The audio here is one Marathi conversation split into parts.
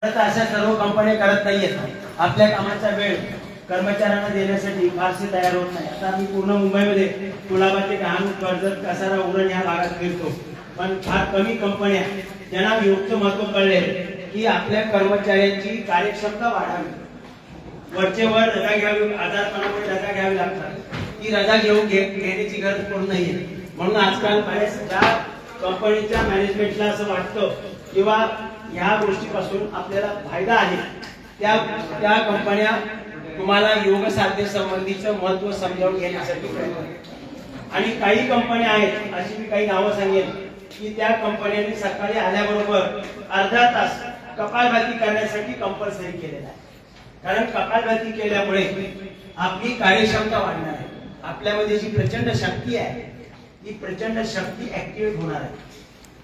अशा सर्व कंपन्या करत नाहीयेत. आपल्या कामाचा वेळ कर्मचाऱ्यांना देण्यासाठी फारसे तयार होत नाही. आता मी पूर्ण मुंबईमध्ये कुलाबा ते डहाणू कर्जत कसारा उरण या भागात फिरतो, पण फार कमी कंपन्या ज्यांना योगचं महत्व कळले की आपल्या कर्मचाऱ्यांची कार्यक्षमता वाढावी, वरचे वर रजा घ्यावी, आजारपणामुळे रजा घ्यावी लागतात, ती रजा घेण्याची गरज पडू नये. म्हणून आजकाल बऱ्याच ज्या कंपनीच्या मॅनेजमेंटला असं वाटतं किंवा ह्या गोष्टीपासून आपल्याला फायदा आहे त्या कंपन्या तुम्हाला योग साधने संबंधीचं महत्व समजावून घेण्यासाठी प्रयत्न करतात. आणि काही कंपन्या आहेत, अशी मी काही नावं सांगेन की त्या कंपन्यांनी सकाळी आल्याबरोबर अर्धा तास कपालभाती करण्यासाठी कंपल्सरी केलेला आहे. कारण कपालभाती केल्यामुळे आपली कार्यक्षमता वाढणार आहे. आपल्यामध्ये जी प्रचंड शक्ती आहे ती प्रचंड शक्ती ऍक्टिव्हेट होणार आहे.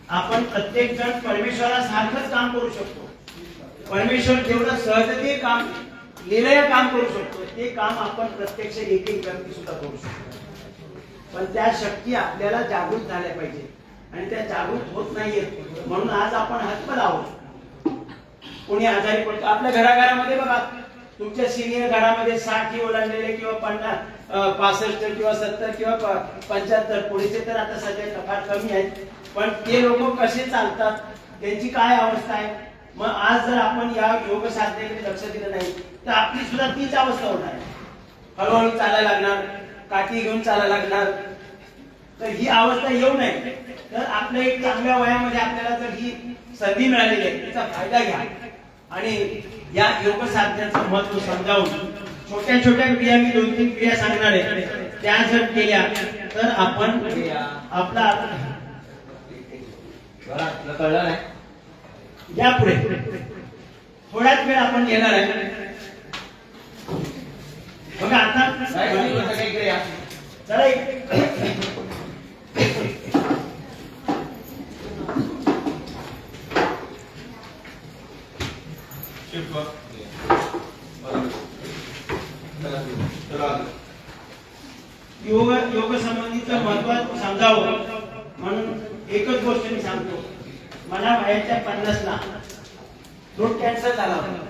आपण प्रत्येक जण परमेश्वरासारखंच काम करू शकतो. परमेश्वर जेवढं सहजतेने काम लिलय काम करू शकतो ते काम आपण प्रत्यक्ष एक व्यक्ती सुद्धा करू शकतो. पण त्या शक्ती आपल्याला जागृत झाल्या पाहिजे आणि त्या जागृत होत नाहीयेत. म्हणून आज आपण हतबल आहोत. कोणी आजारी पडतो आपल्या घराघरामध्ये बघा, तुमच्या सिनियर घरामध्ये 60 ओलांडलेले किंवा 50 65 किंवा 70 किंवा 75 पुढेचे तर आता सध्या फार कमी आहेत, पण ते लोक कसे चालतात, त्यांची काय अवस्था आहे. मग आज जर आपण या योग साधनेकडे लक्ष दिलं नाही तर आपली सुद्धा तीच अवस्था होणार आहे. हळूहळू चालायला लागणार, काठी घेऊन चालायला लागणार. तर ही अवस्था येऊ नये तर आपल्या एक चांगल्या वयामध्ये आपल्याला जर ही संधी मिळालेली आहे त्याचा फायदा घ्या आणि या योग साधनेचं महत्व समजावून छोट्या छोट्या क्रिया, मी 2-3 क्रिया सांगणार आहे, त्या जर केल्या तर आपण आपला कळलं नाही. या पुढे थोड्याच वेळ आपण येणार आहे. बघा आता चला योग संबंधीचं महत्व समजावं म्हणून एकच गोष्ट मी सांगतो. मला वयाच्या 50ला थ्रोट कॅन्सर झाला होता,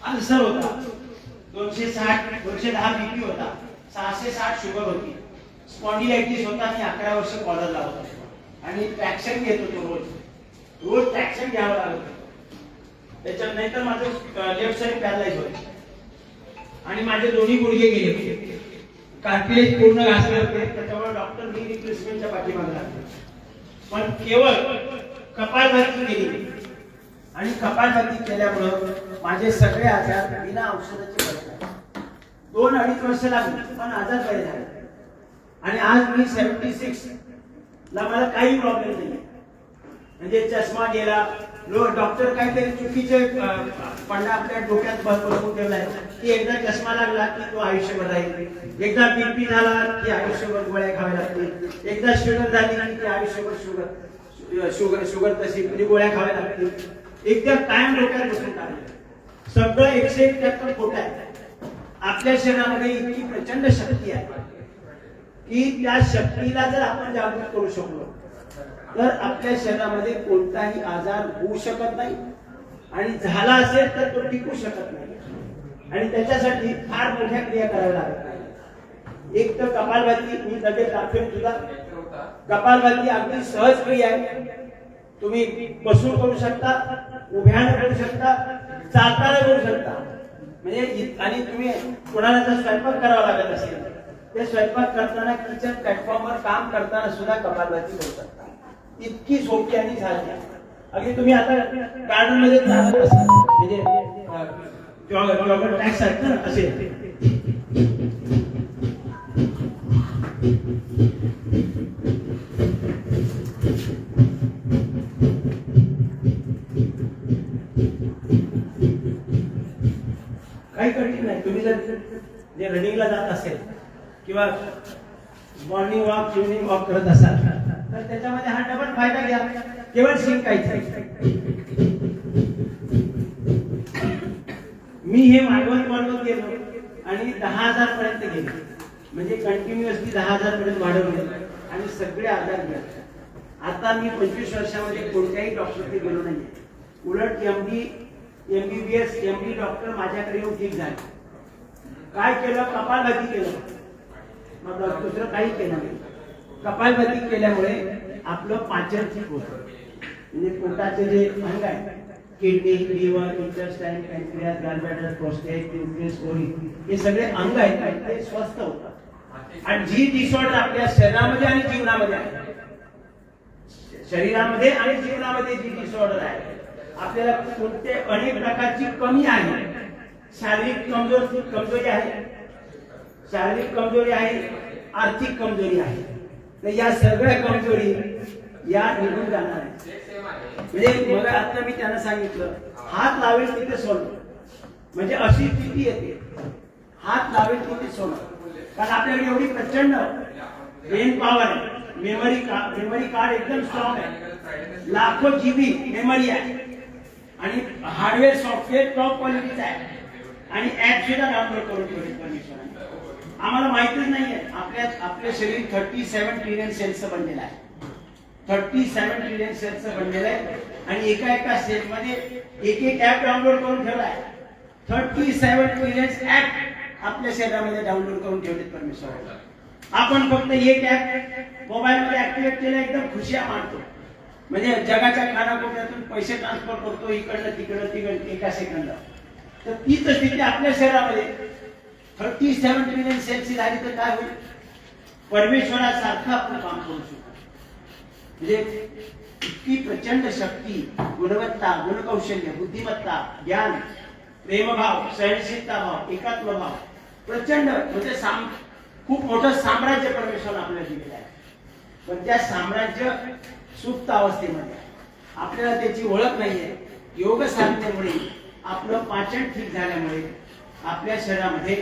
अल्सर होता, 210 बीपी होता, 660 शुगर होती, स्पॉन्डिलायटिस होता. मी 11 वर्ष कॉलरला होतो आणि ट्रॅक्शन घेत होतो. रोज ट्रॅक्शन घ्यावं लागत होतं. त्याच्यात नाहीतर माझं लेफ्ट साइड पॅरालाइज होते आणि माझे दोन्ही गुडघे गेले, कार्टिलेज पूर्ण घासले होते. त्याच्यामुळे डॉक्टर नी रिप्लेसमेंटच्या पाठीमागे लागले. पण केवळ कपालभाती केली आणि कपालभाती केल्यामुळं माझे सगळे आजार बिना औषधाचे बरे झाले. 2-2.5 वर्ष लागली पण आजार बरे झाले. आणि आज मी 76 ला मला काही प्रॉब्लेम नाही. म्हणजे चष्मा गेला, डॉक्टर काहीतरी चुकीचे पडला आपल्या डोक्यात बसवून ठेवलाय की एकदा चष्मा लागला की तो आयुष्यभर राहील, एकदा बीपी झाला की आयुष्यभर गोळ्या खाव्या लागतील, एकदा शुगर झाली की आयुष्यभर शुगर तशी म्हणजे गोळ्या खाव्या लागतील. एकदा कायम डोक्यात बसून काढलं. सगळं 101% खोटं आहे. आपल्या शरीरामध्ये इतकी प्रचंड शक्ती आहे की त्या शक्तीला जर आपण जागृत करू शकलो तर आपल्या शरीरामध्ये कोणताही आजार होऊ शकत नाही आणि झाला असेल तर तो टिकू शकत नाही. आणि त्याच्यासाठी फार मोठ्या क्रिया कराव्या लागत नाही. एक तर कपालभाती, मी लगेच दाखवेन तुला. कपालभाती अगदी सहज क्रिया आहे. तुम्ही बसून करू शकता, उभ्याने करू शकता, चालताना करू शकता. म्हणजे आणि तुम्ही कोणाला जर स्वयंपाक करावा लागत असेल ते स्वयंपाक करताना किचन प्लॅटफॉर्मवर काम करताना सुद्धा कपालभाती करू शकता. इतकी सोपी आणि झाली. अगदी तुम्ही आता गार्डन मध्ये चालत असाल म्हणजे जॉगर ट्रॅक्स आहेत ना असे, काही कठीण नाही. तुम्ही जर जे रनिंगला जात असेल किंवा मॉर्निंग वॉक इव्हनिंग वॉक करत असाल तर त्याच्यामध्ये हा डबल फायदा घ्या. केवळ शिंकायचं. मी हे वाढवत गेलो आणि 10,000 पर्यंत गेले. म्हणजे कंटिन्युअसली 10,000 पर्यंत वाढवले आणि सगळे आजार गेले. आता मी 25 वर्षामध्ये कोणत्याही डॉक्टरकडे गेलो नाही. उलट MD MBBS MD डॉक्टर माझ्याकडे येऊन ठीक झाले. काय केलं? कपालभाती केलं. मग दुसरं काही केलं नाही. कपालभाती केल्यामुळे आपलं पाचन ठीक होतं. म्हणजे पोटाचे जे अंग आहे, किडनी, लिव्हर, इंटेस्टाईन, पॅन्क्रियास, गॅलब्लॅडर, प्रोस्टेट, प्युक्रिस, ओरी, हे सगळे अंग आहेत ते स्वस्थ होतात. आणि जी डिसऑर्डर आपल्या शरीरामध्ये आणि जीवनामध्ये आहे, शरीरामध्ये आणि जीवनामध्ये जी डिसऑर्डर आहे, आपल्याला कोणते अनेक प्रकारची कमी आहे. शारीरिक कमजोरी आहे, शारीरिक कमजोरी आहे, आर्थिक कमजोरी आहे. तर या सगळ्या कमजोरी या निघून जाणार आहे. म्हणजे मग आता मी त्यांना सांगितलं, हात लावेल तिथे सोडलं. म्हणजे अशी स्थिती येते, हात लावेल तिथे सोडलं. कारण आपल्याकडे एवढी प्रचंड ब्रेन पॉवर आहे, मेमरी कार्ड एकदम स्ट्रॉंग आहे, लाखो GB मेमरी आहे, आणि हार्डवेअर सॉफ्टवेअर टॉप क्वालिटीचं आहे, आणि ऍप सुद्धा डाउनलोड करून परमिशन आहे. आम्हाला माहितीच नाहीये आपले शरीर 37 ट्रिलियन सेल्सचं बनलेलं आहे. 37 ट्रिलियन सेल्सचं बनलेलं आहे, आणि एका सेलमध्ये एक ऍप डाउनलोड करून ठेवला आहे. 37 ट्रिलियन ऍप आपल्या शरीरामध्ये डाउनलोड करून ठेवलेत परमेश्वर. आपण फक्त एक ऍप मोबाईल मध्ये ऍक्टिव्हेट केलं, एकदम खुशिया मानतो. म्हणजे जगाच्या कानाकोपऱ्यातून पैसे ट्रान्सफर करतो, इकडनं तिकडं एका सेकंदात. तर तीच स्थिती आपल्या शरीरामध्ये 37 ट्रिलियन सेल्सची झाली तर काय होईल? परमेश्वरासारखं आपण काम करू शकतो. म्हणजे इतकी प्रचंड शक्ती, गुणवत्ता, गुणकौशल्य, बुद्धिमत्ता, ज्ञान, प्रेमभाव, सहनशीलता भाव, एकात्म भाव, प्रचंड म्हणजे खूप मोठं साम्राज्य परमेश्वर आपल्याला दिलेलं आहे. पण त्या साम्राज्य सुप्त अवस्थेमध्ये आपल्याला त्याची ओळख नाहीये. योग साधनेमुळे, आपलं पाचन ठीक झाल्यामुळे आपल्या शरीरामध्ये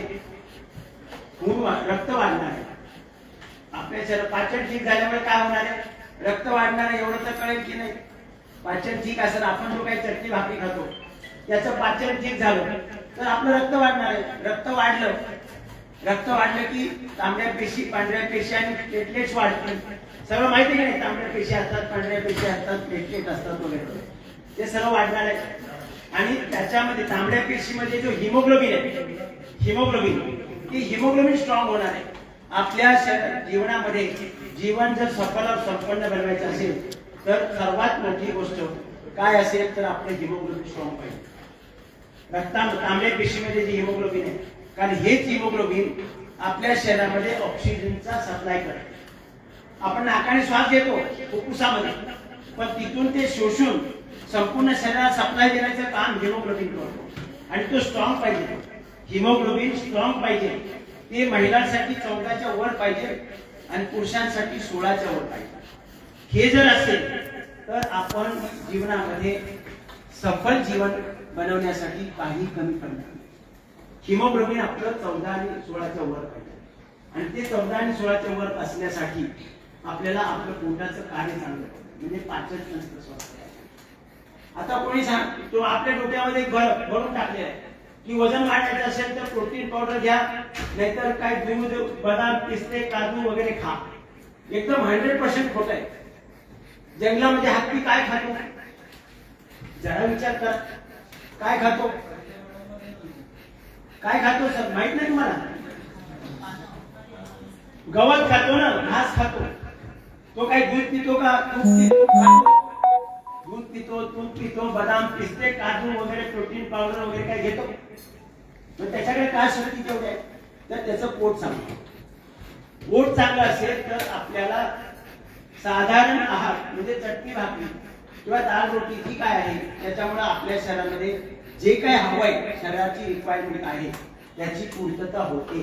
रक्त वाढणार आहे. आपल्या शरीर पाचन ठीक झाल्यामुळे काय होणार आहे? रक्त वाढणार आहे. एवढं तर कळेल की नाही? पाचन ठीक असेल, आपण जो काही चटणी भाकरी खातो त्याचं पाचन ठीक झालं तर आपलं रक्त वाढणार आहे. रक्त वाढलं की तांबड्या पेशी, पांढऱ्या पेशी आणि प्लेटलेट्स वाढतील. सगळं माहिती की नाही? तांबड्या पेशी असतात, पांढऱ्या पेशी असतात, प्लेटलेट असतात वगैरे, ते सर्व वाढणार आहे. आणि त्याच्यामध्ये तांबड्या पेशीमध्ये जो हिमोग्लोबिन आहे, हिमोग्लोबिन स्ट्रॉंग होणार आहे. आपल्या जीवनामध्ये जीवन जर संपन्न बनवायचं असेल तर सर्वात मोठी गोष्ट काय असेल तर आपलं हिमोग्लोबिन स्ट्रॉंग पाहिजे. तांबड्या पेशीमध्ये जे हिमोग्लोबिन आहे, कारण हेच हिमोग्लोबिन आपल्या शरीरामध्ये ऑक्सिजनचा सप्लाय करते. आपण नाकाने श्वास घेतो फुफ्फुसामध्ये, पण तिथून ते शोषून संपूर्ण शरीरात सप्लाय देण्याचं काम हिमोग्लोबिन करतो. आणि तो स्ट्रॉंग पाहिजे, हिमोग्लोबिन स्ट्रॉंग पाहिजे. ते महिलांसाठी 14च्या वर पाहिजे आणि पुरुषांसाठी 16च्या वर पाहिजे. हे जर असेल तर आपण जीवनामध्ये सफल जीवन बनवण्यासाठी काही कमी पडणार नाही. हिमोग्लोबिन आपलं 14 आणि 16च्या वर पाहिजे. आणि ते 14 आणि 16च्या वर असण्यासाठी आपल्याला आपलं पोटाचं कार्य चांगलं म्हणजे पाचन तंत्र स्वस्थ आहे. आता कोणी सांग, तो आपल्या डोक्यामध्ये भरून टाकले आहे की वजन वाढवायचं असेल तर प्रोटीन पावडर घ्या, नाहीतर काय दूध, बदाम, पिस्ते, काजू वगैरे खा. एकदम 100% खोट आहे. जंगलामध्ये हत्ती काय खातो? जरा विचार कर, काय खातो? सर माहित नाही तुम्हाला? गवत खातो ना, घास खातो. तो काय दूध पितो का? दूध पितो, बदाम, पिस्ते, काजू वगैरे, प्रोटीन पावडर वगैरे काय घेतो? मग त्याच्याकडे काय शक्ती तेवढी आहे? तर त्याचं पोट चांगलं असेल तर आपल्याला साधारण आहार म्हणजे चटणी भाकरी किंवा दाल रोटी जी काय आहे त्याच्यामुळे आपल्या शरीरामध्ये जे काय हवंय, शरीराची रिक्वायरमेंट आहे त्याची पूर्तता होते.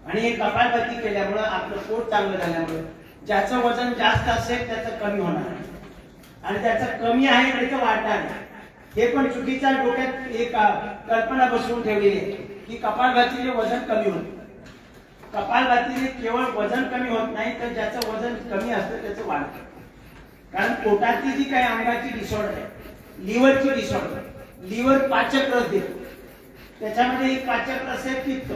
आणि हे कपालभाती केल्यामुळे आपलं पोट चांगलं झाल्यामुळे ज्याचं वजन जास्त असेल त्याचं कमी होणार आहे, आणि त्याचं कमी आहे त्याचं वाढणार आहे. हे पण चुकीच्या डोक्यात एक कल्पना बसवून ठेवलेली आहे की कपालभातीने वजन कमी होते. कपालभातीने केवळ वजन कमी होत नाही, तर ज्याचं वजन कमी असतं त्याचं वाढतं. कारण पोटातली जी काही अंगाची डिसऑर्डर आहे, लिव्हरची डिसऑर्डर, लिव्हर पाचक रस देतो, त्याच्यामध्ये एक पाचक रस आहे पित्त.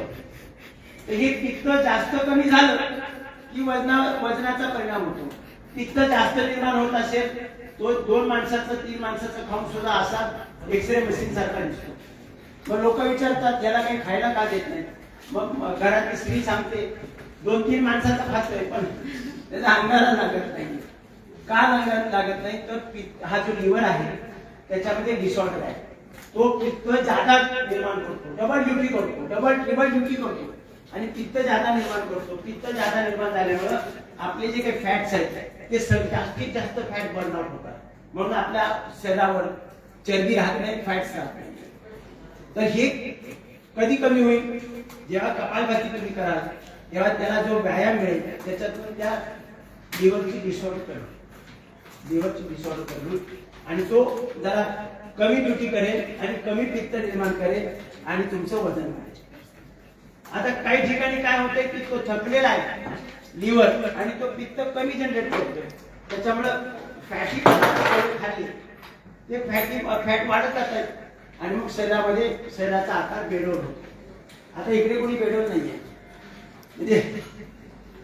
तर हे पित्त जास्त कमी झालं की वजनाचा परिणाम होतो. पित्त जास्त निर्माण होत असेल तो 2 माणसाचा 3 माणसाचा खाऊन सुद्धा असा एक्सरे मशीन सारखा दिसतो. मग लोक विचारतात याला काही खायला का देत नाही. मग घरातली स्त्री सांगते 2-3 माणसाचा खातोय पण त्याचा अंगाला लागत नाही. का अंगाला लागत नाही तर हा जो लिव्हर आहे त्याच्यामध्ये डिसऑर्डर आहे. तो पित्त जादा निर्माण करतो, डबल ड्युटी करतो, ट्रिपल ड्युटी करतो आणि पित्त जादा निर्माण करतो. पित्त जादा निर्माण झाल्यामुळे आपले जे काही फॅट्स आहेत ते जास्तीत जास्त फॅट बर्न आउट होतात. म्हणून आपल्या शरीरावर चरबी राहत नाही, फॅट्स राहत नाही. तर हे कधी कमी होईल जेव्हा कपालभाती तुम्ही कराल तेव्हा त्याला जो व्यायाम मिळेल त्याच्यातून त्या लिव्हरची डिसऑर्डर करून आणि तो जरा कमी ड्युटी करेल आणि कमी पित्त निर्माण करेल आणि तुमचं वजन वाढेल. आता काही ठिकाणी काय होतंय की तो थकलेला आहे लिव्हर आणि तो पित्त कमी जनरेट करतोय, त्याच्यामुळे फॅटी खाली ते फॅट वाढत जातात आणि मग शरीराचा आकार बेडोल होतो. आता इकडे कोणी बेडोल नाहीये, म्हणजे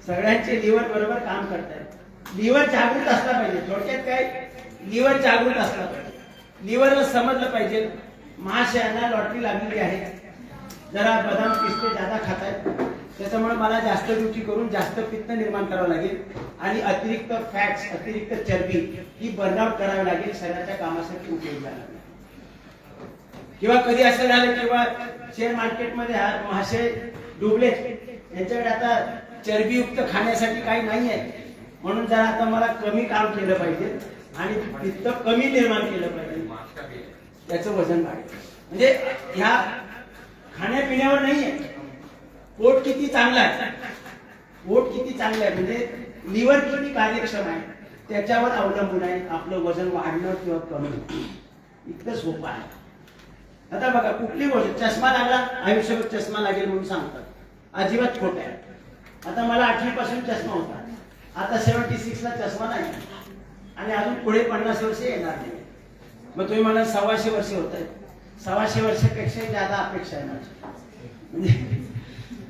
सगळ्यांचे लिव्हर बरोबर काम करतात. लिव्हर जागृत असला पाहिजे. थोडक्यात काय, लिव्हर जागृत असला पाहिजे. लिव्हरला समजलं पाहिजे महाशयांना लॉटरी लागलेली आहे, जरा बदाम पिस्ते जादा खातायत, त्याच्यामुळे मला जास्त ड्युटी करून जास्त पित्त निर्माण करावं लागेल आणि अतिरिक्त फॅट्स, अतिरिक्त चरबी ही बर्नआउट करावी लागेल शरीराच्या कामासाठी उपयोग लागेल. किंवा कधी असं झालं किंवा शेअर मार्केटमध्ये महाशय डुबले, यांच्याकडे आता चरबीयुक्त खाण्यासाठी काही नाही आहे, म्हणून जरा आता मला कमी काम केलं पाहिजे आणि पित्त कमी निर्माण केलं पाहिजे, त्याचं वजन वाढेल. म्हणजे ह्या खाण्यापिण्यावर नाहीये. पोट किती चांगलं आहे, पोट किती चांगलं आहे म्हणजे लिव्हर किती कार्यक्षम आहे त्याच्यावर अवलंबून आहे आपलं वजन वाढणं किंवा कमी. इतकं सोपं आहे. आता बघा, कुठली गोष्ट, चष्मा लागला आयुष्यभर चष्मा लागेल म्हणून सांगतात, अजिबात खोट आहे. आता मला 8वी पासून चष्मा होता, आता 76 ला चष्मा नाही आणि अजून पुढे 50 वर्ष येणार नाही. मग तुम्ही मला 125 वर्ष होत आहेत, 125 वर्षापेक्षा जादा अपेक्षा आहे माझी. म्हणजे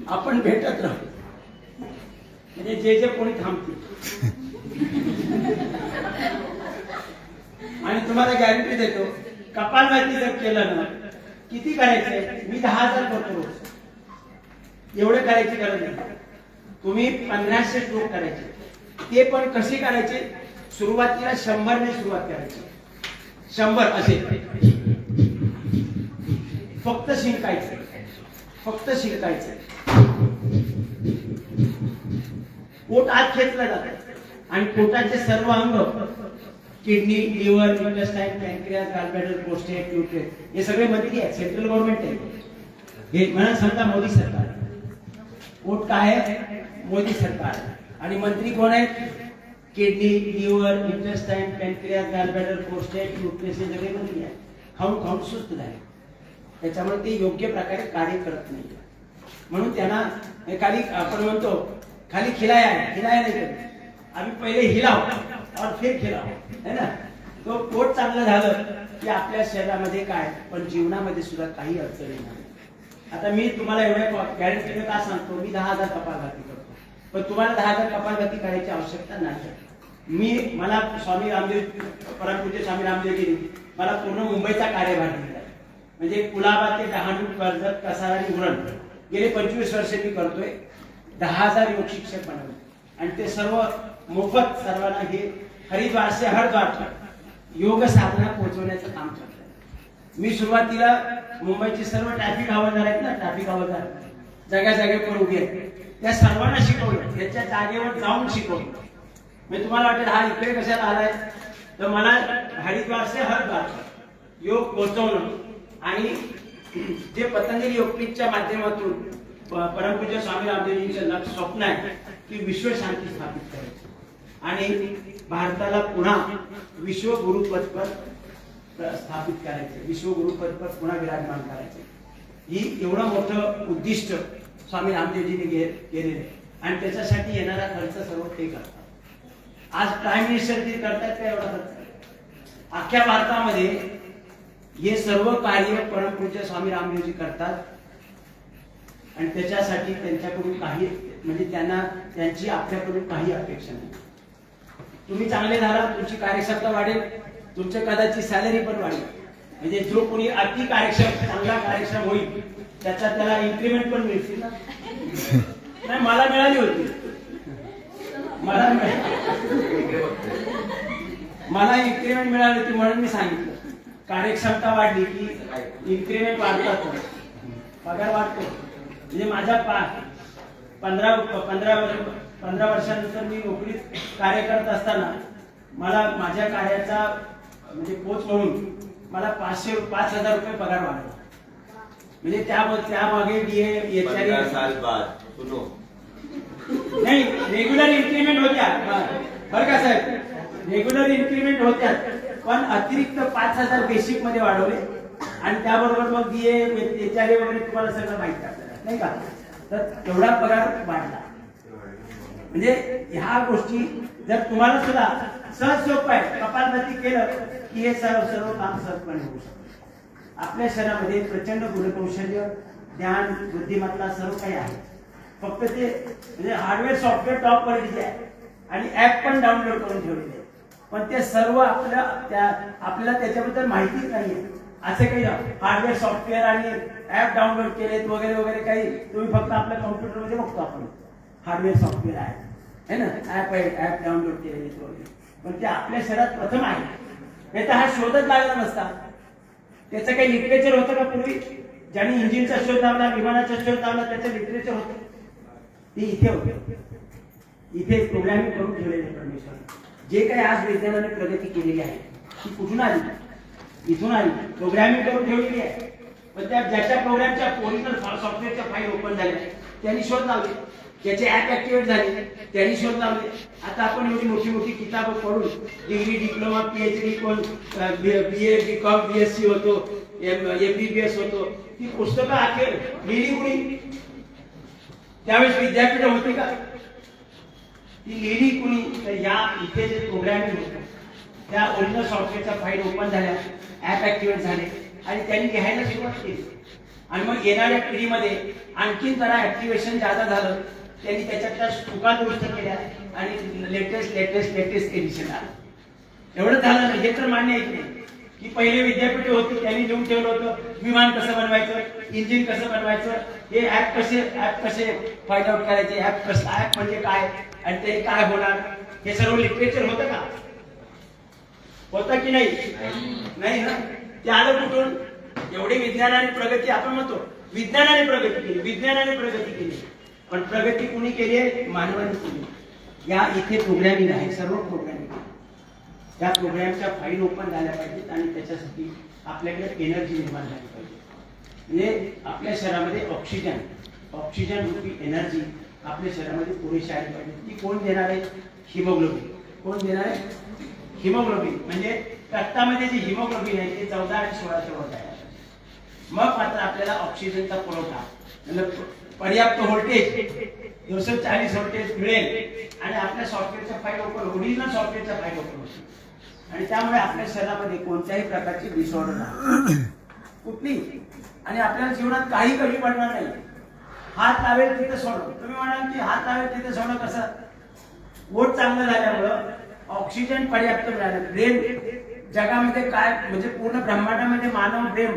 आपण भेटत राहू, म्हणजे जे कोणी थांबतील. आणि तुम्हाला गॅरंटी देतो, कपालभाती जर केलं ना, किती करायचंय, मी 10,000 करतो रोज, एवढे करायची गरज नाही. तुम्ही 1500 स्ट्रोक करायचे, ते पण कशी करायचे, सुरुवातीला 100 ने सुरुवात करायची. 100 असे फक्त शिंकायचं, पोट आत खेचलं जातं आणि पोटाचे सर्व अंग, kidney, liver, intestine, pancreas, gallbladder, prostate, न्यूट्रेट, हे सगळे मंत्री आहेत, सेंट्रल गव्हर्नमेंट आहे. हे म्हणा समजा मोदी सरकार. पोट काय आहे, मोदी सरकार. आणि मंत्री कोण आहेत, kidney, liver, intestine, pancreas, gallbladder, prostate, न्यूट्रेट, हे सगळे मंत्री आहेत. खाऊन सुस्त झाले, त्याच्यामुळे ते योग्य प्रकारे कार्य करत नाही. म्हणून त्यांना खाली आपण म्हणतो खाली खिलाया नाही करत, आम्ही पहिले हिलाव और फिर खिलाव, है ना. तो पोट चांगलं झालं की आपल्या शरीरामध्ये काय, पण जीवनामध्ये सुद्धा काही अडचणी नाही. आता मी तुम्हाला एवढ्या गॅरंटीने का सांगतो, मी 10,000 कपालभाती करतो, पण तुम्हाला 10,000 कपालभाती करायची आवश्यकता नाही. मला स्वामी रामदेव, परमपूज्य स्वामी रामदेवगिरी मला पूर्ण मुंबईचा कार्यभार दिला, म्हणजे कुलाबा ते डहाणू, कर्जत, कसारा आणि उरण गेले 25 वर्ष मी करतोय. 10,000 योग शिक्षक बनवले आणि ते सर्व मोफत, सर्वांना हे हरिद्वार से हरद्वार योग साधना पोहोचवण्याचं काम करतात. मी सुरुवातीला मुंबईचे सर्व ट्रॅफिक हवालदार आहेत ना, ट्रॅफिक हवालदार जागेवर उभे आहेत, त्या सर्वांना शिकवलं, त्याच्या जागेवर जाऊन शिकवलं. मी तुम्हाला वाटेल हा इकडे कशाला आलाय, तर मला हरिद्वार से हरद्वार योग पोहोचवणं आणि जे पतंजली योगपीठच्या माध्यमातून परमपूज्य स्वामी रामदेवजींचं स्वप्न आहे की विश्व शांती स्थापित करायची आणि भारताला पुन्हा विश्व गुरुपदवर स्थापित करायचे, विश्व गुरुपदवर पुन्हा विराजमान करायचे. ही एवढं मोठं उद्दिष्ट स्वामी रामदेवजींनी केलेलं आणि त्याच्यासाठी येणारा खर्च सर्व ते करतात. आज प्राईम मिनिस्टर जे करतात त्या एवढा खर्च अख्ख्या भारतामध्ये हे सर्व कार्य परमपूज्य स्वामी रामदेवजी करतात आणि त्याच्यासाठी त्यांच्याकडून काही, म्हणजे त्यांची आपल्याकडून काही अपेक्षा नाही. तुम्ही चांगले झाला, तुमची कार्यक्षमता वाढेल, तुमच्या कदाचित सॅलरी पण वाढेल. म्हणजे जो कोणी अति कार्यक्षम चांगला कार्यक्षम होईल त्याला इन्क्रीमेंट पण मिळतील ना. नाही मला मिळाली होती, मला इन्क्रीमेंट मिळाली होती म्हणून मी सांगितलं. कार्यक्षमता वाढली की इन्क्रीमेंट वाढतात, पगार वाढतो. म्हणजे माझ्या 15 वर्षानंतर मी नोकरीत कार्य करत असताना मला माझ्या कार्याचा म्हणजे कोच म्हणून मला 5,000 रुपये पगार वाढला. म्हणजे त्यामागे डीए नाही रेग्युलर इन्क्रीमेंट होत्या बरं का साहेब, रेग्युलर इन्क्रीमेंट होत्या, पण अतिरिक्त 5,000 बेसिक मध्ये वाढवले आणि त्याबरोबर मग डीए एचआरए वगैरे तुम्हाला सगळं माहिती आपल्याला नाही का. तर तेवढा पगार वाढला. म्हणजे ह्या गोष्टी जर तुम्हाला सुद्धा सहज सोपं आहे, कपालभाती केलं की हे सर्व काम सहजपणे होऊ शकतं. आपल्या शहरामध्ये प्रचंड गुणकौशल्य, ज्ञान, बुद्धिमत्ता सर्व काही आहे. फक्त ते म्हणजे हार्डवेअर सॉफ्टवेअर टॉप क्वालिटीचे आहे आणि ऍप पण डाउनलोड करून ठेवलेले आहे, पण ते सर्व आपल्याला त्याच्याबद्दल माहितीच नाहीये. असं काही हार्डवेअर सॉफ्टवेअर आणि ऍप डाउनलोड केलेत वगैरे वगैरे काही तुम्ही फक्त आपल्या कॉम्प्युटरमध्ये बघतो आपण हार्डवेअर सॉफ्टवेअर आहे ना, ऍप आहे, ऍप डाउनलोड केलेले वगैरे, पण ते आपल्या शहरात प्रथम आहे. नाही तर हा शोधच लागला नसता. त्याचं काही लिटरेचर होतं का पूर्वी? ज्यांनी इंजिनचा शोध लावला, विमानाचा शोध लावला, त्याचं लिटरेचर होतं ते इथे होते. इथे प्रोग्रामिंग करून ठेवलेले परमेश्वर. जे काही आज विज्ञानाने प्रगती केलेली आहे ती कुठून आली? इथून आली, प्रोग्रामिंग करून ठेवलेली आहे. पण त्या ज्याच्या प्रोग्रामच्या ओरिजिनल सॉफ्टवेअरच्या फाईल ओपन झाल्या त्यांनी शोध लावले, त्याचे ऍप ऍक्टिव्हेट झाले त्यांनी शोध लावले. आता आपण एवढी मोठी मोठी किताबं पढून डिग्री, डिप्लोमा, पीएचडी, कोण बीए, बीकॉम, बीएससी होतो, MBBS होतो, ती पुस्तकं अखेर लिहिली कुणी? त्यावेळेस विद्यापीठ होती का? ती लिहिली कुणी? तर या इथे जे प्रोग्रामिंग होतं त्या ओरिजिनल सॉफ्टवेअरच्या फाईल ओपन झाल्या, ऍप ऍक्टिव्हेट झाले आणि त्यांनी लिहायला सुरुवात केली. आणि मग येणाऱ्या पिढीमध्ये आणखीन जरा ऍक्टिव्हेशन जादा झालं, त्यांनी त्याच्यातल्या चुका दुरुस्त केल्या आणि लेटेस्ट एडिशन आलं. एवढं झालं नाही हे तर मान्य आहे की नाही, की पहिले विद्यापीठ होती त्यांनी लिहून ठेवलं होतं विमान कसं बनवायचं, इंजिन कसं बनवायचं, हे ऍप कसे फाइंड आउट करायचे, ऍप म्हणजे काय आणि ते काय होणार, हे सर्व लिटरेचर होतं का? होतं की नाही? नाही ना. ते आलं कुठून? एवढी विज्ञानाने प्रगती, आपण म्हणतो विज्ञानाने प्रगती केली, पण प्रगती कुणी केली आहे? मानवाने केली. या इथे प्रोग्रॅमिंग आहे, सर्व प्रोग्रॅमिंग. त्या प्रोग्रॅमच्या फाईल ओपन झाल्या पाहिजेत आणि त्याच्यासाठी आपल्याकडे एनर्जी निर्माण झाली पाहिजे. म्हणजे आपल्या शहरामध्ये ऑक्सिजन रूपी एनर्जी आपल्या शहरामध्ये पुरेशी आली पाहिजे. ती कोण देणार आहे? हिमोग्लोबिन. कोण देणार आहे? हिमोग्लोबिन. म्हणजे रक्तामध्ये जी हिमोग्लोबिन आहे ते 14 आणि 16च्या वर आहे. मग मात्र आपल्याला ऑक्सिजनचा पुरवठा म्हणजे पर्याप्त व्होल्टेज 240 व्होल्टेज मिळेल आणि आपल्या सॉफ्टवेअरच्या फाईल ओपन, ओरिजिनल सॉफ्टवेअरच्या फाईल ओपन होतील आणि त्यामुळे आपल्या शरीरामध्ये कोणत्याही प्रकारची डिसऑर्डर नाही कुठली, आणि आपल्याला जीवनात काही कमी पडणार नाही. हात लावेल तिथे सोडव. तुम्ही म्हणाल की हात लावेल तिथे सोडव कसं? पोट चांगलं झाल्यामुळं ऑक्सिजन पर्याप्त मिळालं. ब्रेन जगामध्ये काय म्हणजे पूर्ण ब्रह्मांडामध्ये मानव ब्रेन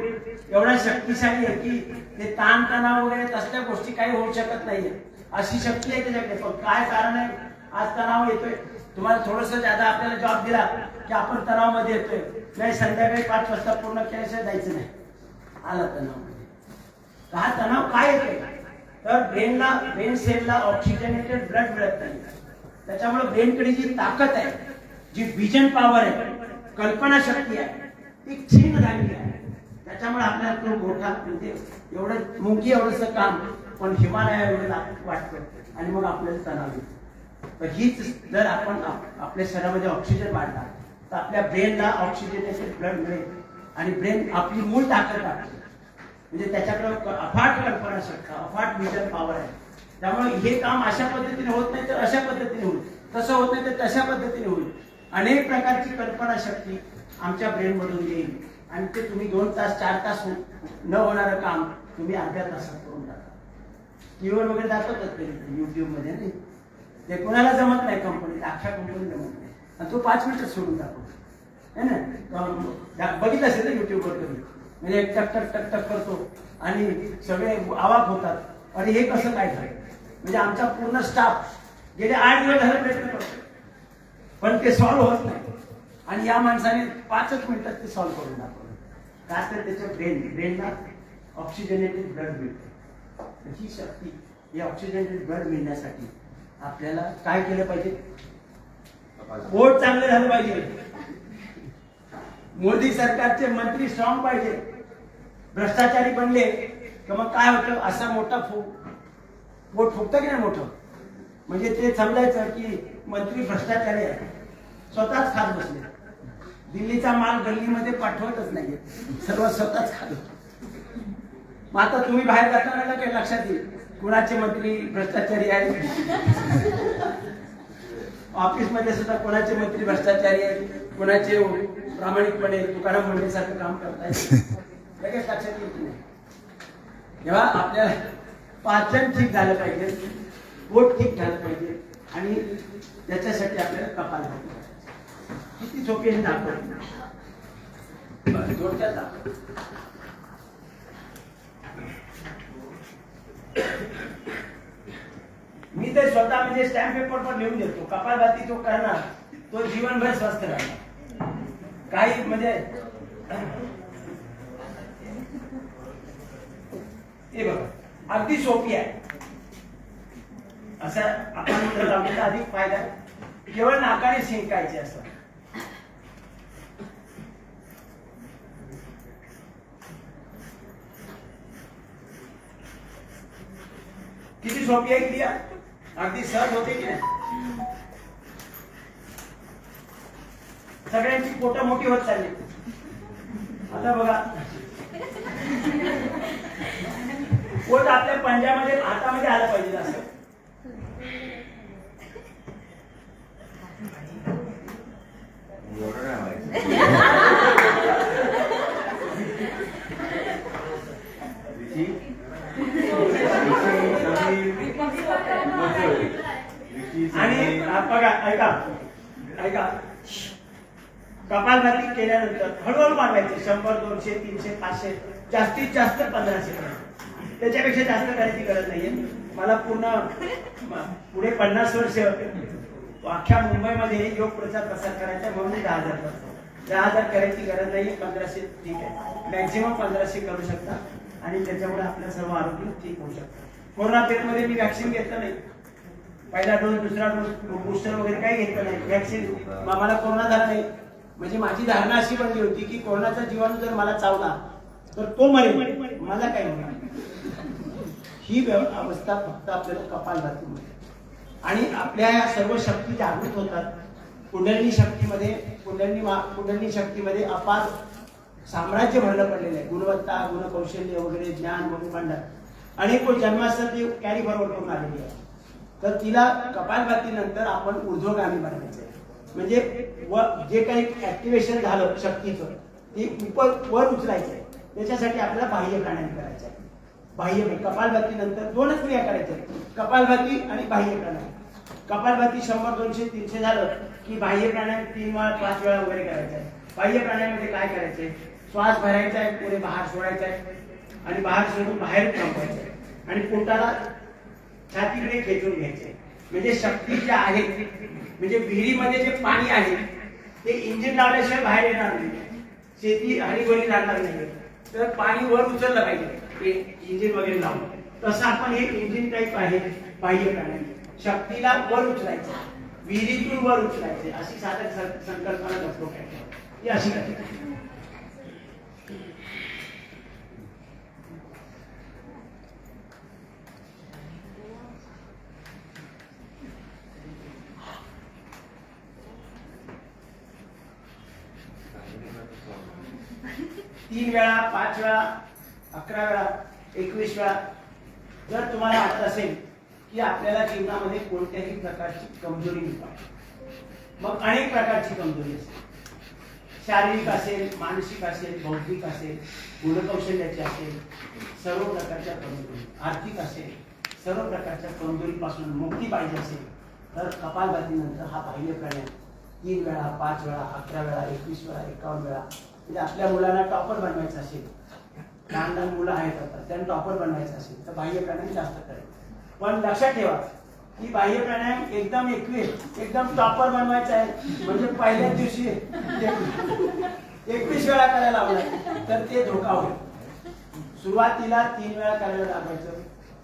एवढा शक्तिशाली आहे की ते ताण तणाव वगैरे तसल्या गोष्टी काही होऊ शकत नाहीये, अशी शक्ती आहे त्याच्याकडे. पण काय कारण आहे आज तणाव येतोय? तुम्हाला थोडस ज्यादा आपल्याला जॉब दिला की आपण तणाव मध्ये येतोय, नाही संध्याकाळी 5 वाजता पूर्ण केल्याशिवाय जायचं नाही, आला तणाव मध्ये. हा तणाव काय येतोय? तर ब्रेन सेलला ऑक्सिजनेटेड ब्लड मिळत नाही. त्याच्यामुळे ब्रेनकडे जी ताकद आहे, जी विजन पॉवर आहे, कल्पना शक्ती आहे, ती क्षीण झालेली आहे. त्याच्यामुळे आपल्याला तो मोठा म्हणजे एवढं मुंगी एवढंसं काम पण हिमालया एवढं वाटतं आणि मग आपल्याला तणाव येतो. तर हीच जर आपण आपल्या शरीरामध्ये ऑक्सिजन वाढला तर आपल्या ब्रेनला ऑक्सिजनेटेड ब्लड मिळेल आणि ब्रेन आपली मूळ ताकद टाकते. म्हणजे त्याच्याकडे अफाट कल्पना शक्ती, अफाट विजन पॉवर आहे. त्यामुळे हे काम अशा पद्धतीने होत नाही तर अशा पद्धतीने होईल, तसं होत नाही तर तशा पद्धतीने होईल. अनेक प्रकारची कल्पना शक्ती आमच्या ब्रेन मधून येईल आणि ते तुम्ही 2 तास 4 तास न होणारं काम तुम्ही अर्ध्या तासात करून टाका. टीव्हीवर वगैरे दाखवतात कधी युट्यूब मध्ये, नाही ते कोणाला जमत नाही, कंपनीत अख्ख्या कंपनी जमत नाही. आणि तो 5 मिनिटात सोडून दाखवतो है ना. बघितलं असेल ना युट्यूबवर कधी, म्हणजे टक टक टक टक करतो आणि सगळे आवाक होतात, अरे हे कसं काय झालं. म्हणजे आमचा पूर्ण स्टाफ गेले 8 दिवस झाले प्रयत्न करतो, पण ते सॉल्व्ह होत नाही. आणि या माणसाने 5च मिनिटात ते सॉल्व्ह करून दाखवलं. काय तर त्याच्या ब्रेनला ऑक्सिजनेटेड ब्लड मिळते. ही शक्ती, हे ऑक्सिजनेटेड ब्लड मिळण्यासाठी आपल्याला काय केलं पाहिजे, पोट चांगलं झालं पाहिजे, मोदी सरकारचे मंत्री स्ट्रॉंग पाहिजे. भ्रष्टाचारी बनले तर मग काय होतं, असा मोठा पोट फुगतं की नाही मोठं, म्हणजे ते समजायचं की मंत्री भ्रष्टाचारी आहे, स्वतःच खात बसले. दिल्लीचा माल गल्लीमध्ये पाठवतच नाहीये, सर्व स्वतःच खात. मग आता तुम्ही बाहेर जाताना काही लक्षात येईल कुणाचे मंत्री भ्रष्टाचारी आहेत, ऑफिसमध्ये सुद्धा कोणाचे मंत्री भ्रष्टाचारी आहेत, कोणाचे प्रामाणिकपणे तुकाराम मुंडेसारखं काम करतायत, लगेच लक्षात येत नाही. जेव्हा आपल्याला पाचन ठीक झालं पाहिजे, पोट ठीक झालं पाहिजे, आणि त्याच्यासाठी आपल्याला कपालभाती किती सोपी दाखवली, थोडक्यात दाखव. मी तर स्वतः म्हणजे स्टॅम्प पेपर पर लिहून देतो, कपालभाती जो करणार तो जीवनभर स्वस्थ राहणार. काही म्हणजे हे बघा अगदी सोपी आहे. असं आपण लावण्याचा अधिक फायदा केवळ नाकाने शिंकायचे असतात. किती सोपी आहे क्रिया, अगदी सहज होते की नाही. सगळ्यांची पोटं मोठी होत चालली. आता बघा पोट आपल्या पंजामध्ये हातामध्ये आलं पाहिजे असं. आणि बघा ऐका ऐका, कपालभाती केल्यानंतर हळूहळू वाढवायचे, 100, 200, 300, 500, जास्तीत जास्त 1500 करायचे. त्याच्यापेक्षा जास्त करायची गरज नाहीये. मला पुढे 50 वर्ष अख्ख्या मुंबईमध्ये योग प्रचार प्रसार करायचा, म्हणून 10,000 करतो. 10,000 करायची गरज नाहीये, 1500 ठीक आहे. मॅक्झिमम 1500 करू शकता आणि त्याच्यामुळे आपलं सर्व आरोग्य ठीक होऊ शकतं. कोरोना पिरियड मध्ये मी वॅक्सिन घेतलं नाही, पहिला डोस, दुसरा डोस, बूस्टर वगैरे काही घेतलं नाही. वॅक्सिन मला कोरोना झाला नाही, म्हणजे माझी धारणा अशी बनली होती की कोरोनाचा जीवाणू जर मला चावला तर तो मरेल, मला काही होणार. ही अवस्था फक्त आपल्याला कपालभातीमध्ये. आणि आपल्या या सर्व शक्ती जागृत होतात. कुंडलिनी शक्तीमध्ये अपार साम्राज्य भरलं पडलेलं आहे. गुणवत्ता, गुणकौशल्य वगैरे, ज्ञान वगैरे भांडार अनेक जन्मासह ती कॅरी फॉरवर्ड करून आलेली आहे. तर तिला कपालभातीनंतर आपण ऊर्ध्वगामी बनवायचं आहे. म्हणजे जे काही ऍक्टिव्हेशन झालं शक्तीचं ते वर उचलायचं आहे. त्याच्यासाठी आपल्याला बाह्य प्राणायाम करायचा आहे. बाह्य कपालभातीनंतर 2च क्रिया करायच्या, कपालभाती आणि बाह्य प्राणायाम. कपालभाती 100, 200, 300 झालं की बाह्य प्राणायाम 3 वेळा 5 वेळा वगैरे करायचा आहे. बाह्य प्राणायामध्ये काय करायचंय, श्वास भरायचा आहे, पुढे बाहेर सोडायचा आहे आणि बाहेर सोडून बाहेर थांबवायचं आहे आणि पोटाला छातीकडे खेचून घ्यायचे. म्हणजे शक्ती ज्या आहेत, म्हणजे विहिरीमध्ये जे पाणी आहे ते इंजिन लावल्याशिवाय बाहेर येणार नाही, शेती हरीभरी लागणार नाही. तर पाणी वर उचललं पाहिजे इंजिन वगैरे लावून. तसं आपण हे इंजिन टाईप आहे बाह्य प्राणायाम. शक्तीला वर उचलायचं, विहिरीतून वर उचलायचे, अशी साधक संकल्पना करतो काय ही अशी करते. 3 वेळा, 5 वेळा, 11 वेळा, 21 वेळा. जर तुम्हाला वाटत असेल की आपल्याला जीवनामध्ये कोणत्याही प्रकारची कमजोरी नाही, मग अनेक प्रकारची कमजोरी असेल, शारीरिक असेल, मानसिक असेल, बौद्धिक असेल, गुणकौशल्याची असेल, सर्व प्रकारच्या कमजोरी, आर्थिक असेल, सर्व प्रकारच्या कमजोरीपासून मुक्ती पाहिजे असेल तर कपालभातीनंतर हा बाह्य प्राणायाम 3 वेळा, 5 वेळा, 11 वेळा, 21 वेळा, 51 वेळा, म्हणजे आपल्या मुलांना टॉपर बनवायचं असेल, लहान लहान मुलं आहेत आता, त्यांना टॉपर बनवायचं असेल तर बाह्य प्राणायाम जास्त करायचं. पण लक्षात ठेवा की बाह्य प्राणायाम एकदम एकदम टॉपर बनवायचं आहे म्हणजे पहिल्याच दिवशी 21 वेळा करायला लावलं तर ते धोका होईल. सुरुवातीला 3 वेळा करायला लागायचं,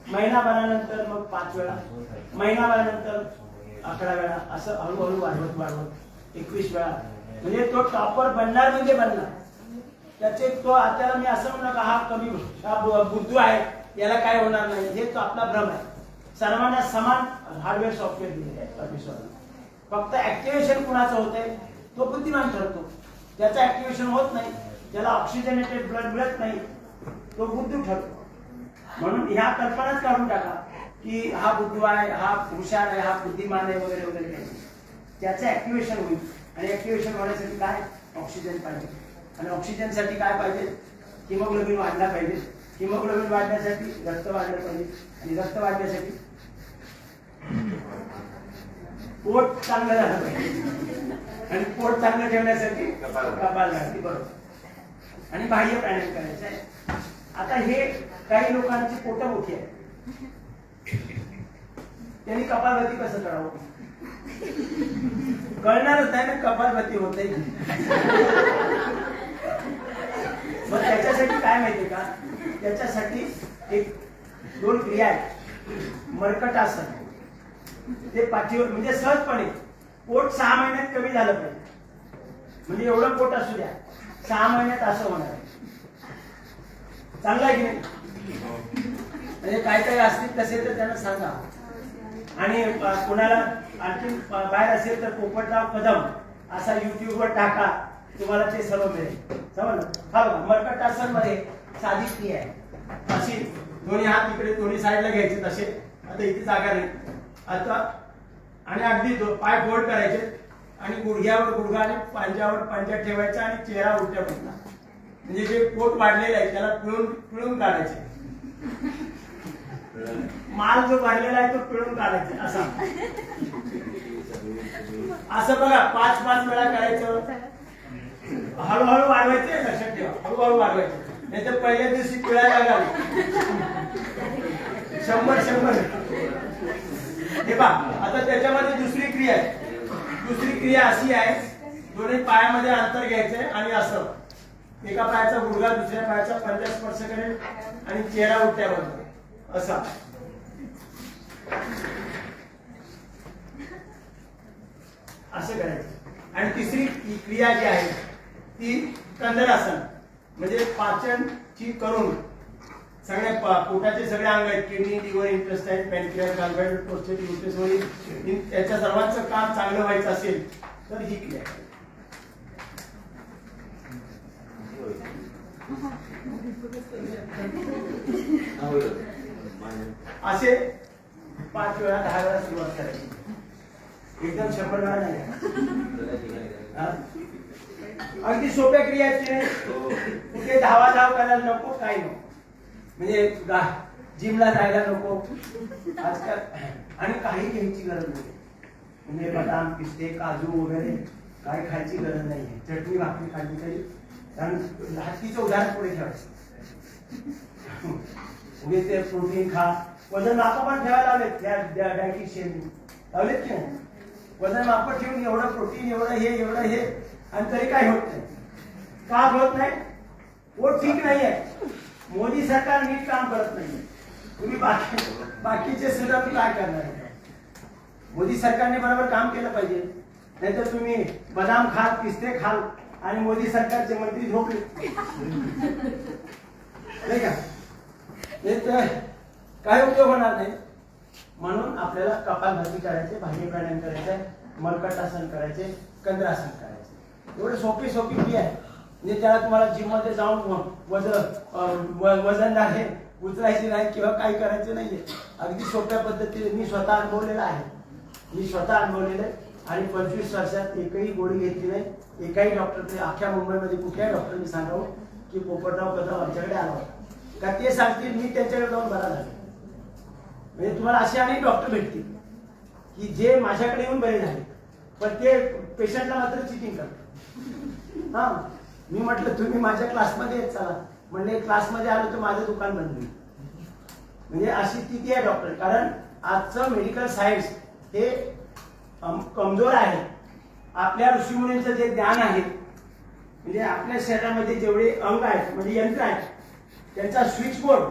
महिनाभरानंतर मग 5 वेळा, महिनाभरानंतर 11 वेळा, असं हळूहळू वाढवत 21 वेळा, म्हणजे तो टॉपर बनणार म्हणजे बनणार. त्याचे तो आता मी असं म्हणू नका हा कमी बुद्धू आहे याला काय होणार नाही, हे तो आपला भ्रम आहे. सर्वांना समान हार्डवेअर सॉफ्टवेअर दिलेले आहे परमेश्वराने. फक्त ऍक्टिव्हेशन कुणाचं होतंय तो बुद्धिमान ठरतो, ज्याचं ऍक्टिव्हेशन होत नाही, ज्याला ऑक्सिजनेटेड ब्लड मिळत नाही तो बुद्धू ठरतो. म्हणून ह्या कल्पनाच काढून टाका की हा बुद्धू आहे, हा हुशार आहे, हा बुद्धिमान आहे वगैरे वगैरे काही. त्याचं ऍक्टिव्हेशन होईल आणि ऍक्टिव्हेशन होण्यासाठी काय ऑक्सिजन पाहिजे आणि ऑक्सिजनसाठी काय पाहिजे हिमोग्लोबिन वाढला पाहिजे. हिमोग्लोबिन वाढण्यासाठी रक्त वाढलं पाहिजे आणि रक्त वाढण्यासाठी पोट चांगलं झालं पाहिजे आणि पोट चांगलं ठेवण्यासाठी कपालभाती बरोबर आणि बाह्य प्राणायाम करायचं आहे. आता हे काही लोकांची पोट मोठी आहे, त्यांनी कपालभाती कसं करावं कळणारच नाही ना, कपालभाती होते. मग त्याच्यासाठी काय माहितीये का, त्याच्यासाठी 1-2 क्रिया आहेत. मर्कटासन, ते पाठीवर म्हणजे सहजपणे पोट 6 महिन्यात कमी झालं पाहिजे, म्हणजे एवढं पोट असू द्या 6 महिन्यात असं होणार आहे. चांगलं आहे की नाही? म्हणजे काय काय असतील तसे तर त्यांना सांगा. आणि कोणाला आणखी बाहेर असेल तर पोपटराव कदम असा युट्यूबवर टाका, तुम्हाला ते सर्व मिळेल. समजलं? हा बघा मर्कटासन मध्ये साधी क्रिया आहे. अशी दोन्ही हात इकडे दोन्ही साईडला घ्यायचे तसे, आता इथे जागा नाही आता, आणि अगदी पाय फोल्ड करायचे आणि गुडघ्यावर गुडघा आणि पांज्यावर पांजा ठेवायचा आणि चेहरा उलट्या पडला, म्हणजे जे पोट वाढलेलं आहे त्याला पिळून काढायचे. माल जो भरलेला आहे तो पिळून काढायचा असा. असं बघा 5-5 वेळा करायचं, हळूहळू वाढवायचे. लक्षात ठेवा हळूहळू वाढवायचे, नाही तर पहिल्या दिवशी पिळायला लागला 100. हे पहा आता त्याच्यामध्ये दुसरी क्रिया आहे. दुसरी क्रिया अशी आहे, दोन्ही पायामध्ये अंतर घ्यायचंय आणि असं एका पायाचा गुडघा दुसऱ्या पायाचा पंजा स्पर्श करेल आणि चेहरा उलट्यावर असा. असं करायचं. आणि तिसरी क्रिया जी आहे ती कंदरासन, म्हणजे पाचनची करून सगळ्या पोटाचे सगळे अंग आहेत, kidney, liver, intestine, pancreas, gallbladder, prostate, uterus वगैरे, त्याच्या सर्वांचं काम चांगलं व्हायचं असेल तर ही क्रिया. असे 5 वेळा 10 वेळा सुरुवात करायची, एकदम 100 वेळा नाही. अगदी सोप्या क्रिया आहेत, कुठे धावाधाव करायला नको, काही नको, म्हणजे जिमला जायला नको आजकाल, आणि काही घ्यायची गरज नाही, म्हणजे बदाम, पिस्ते, काजू वगैरे काही खायची गरज नाहीये. चटणी भाकरी खाल्ली तरी, कारण हत्तीचं उदाहरण पुढे ठेवायचं. उगे ते प्रोटीन खा, वजन माप पण ठेवायला लावलेत डायटिशियननी, लावलेत की नाही? वजन माप ठेवून एवढं प्रोटीन, एवढं हे आणि तरी काय होत नाही. का होत नाही? वो ठीक नाहीये. मोदी सरकार नीट काम करत नाहीये. तुम्ही बाकीचे सुद्धा काय करणार? मोदी सरकारने बरोबर काम केलं पाहिजे, नाहीतर तुम्ही बदाम खाल, पिस्ते खाल आणि मोदी सरकारचे मंत्री झोपले नाही का? तर काय उपयोग होणार नाही. म्हणून आपल्याला कपालभाती करायचे, बाह्य प्राणायाम करायचे, मर्कटासन करायचे, कंद्रासन करायचे. एवढे सोपी क्रिया आहे, म्हणजे त्याला तुम्हाला जिम मध्ये जाऊन वजनदार हे उचलायचे नाही किंवा काही करायचं नाहीये. अगदी सोप्या पद्धतीने मी स्वतः अनुभवलेलं आहे. आणि 25 वर्षात एकही गोळी घेतली नाही. एकाही डॉक्टर, अख्ख्या मुंबईमध्ये कुठल्याही डॉक्टरने सांगावं की पोपटराव कदम आमच्याकडे आला होता का, ते सांगतील मी त्यांच्याकडे जाऊन बरा झालो. म्हणजे तुम्हाला असे अनेक डॉक्टर भेटतील की जे माझ्याकडे येऊन बरे झाले, पण ते पेशंटला मात्र चिटिंग करतो. हा, मी म्हटलं तुम्ही माझ्या क्लासमध्ये येत चला, म्हणजे क्लासमध्ये आलो तर माझं दुकान बंद होईल. म्हणजे अशी स्थिती आहे डॉक्टर. कारण आजचं मेडिकल सायन्स हे कमजोर आहे. आपल्या ऋषीमुनींचं जे ज्ञान आहे, म्हणजे आपल्या शरीरामध्ये जेवढे अंग आहेत म्हणजे यंत्र आहेत, त्यांचा स्विच बोर्ड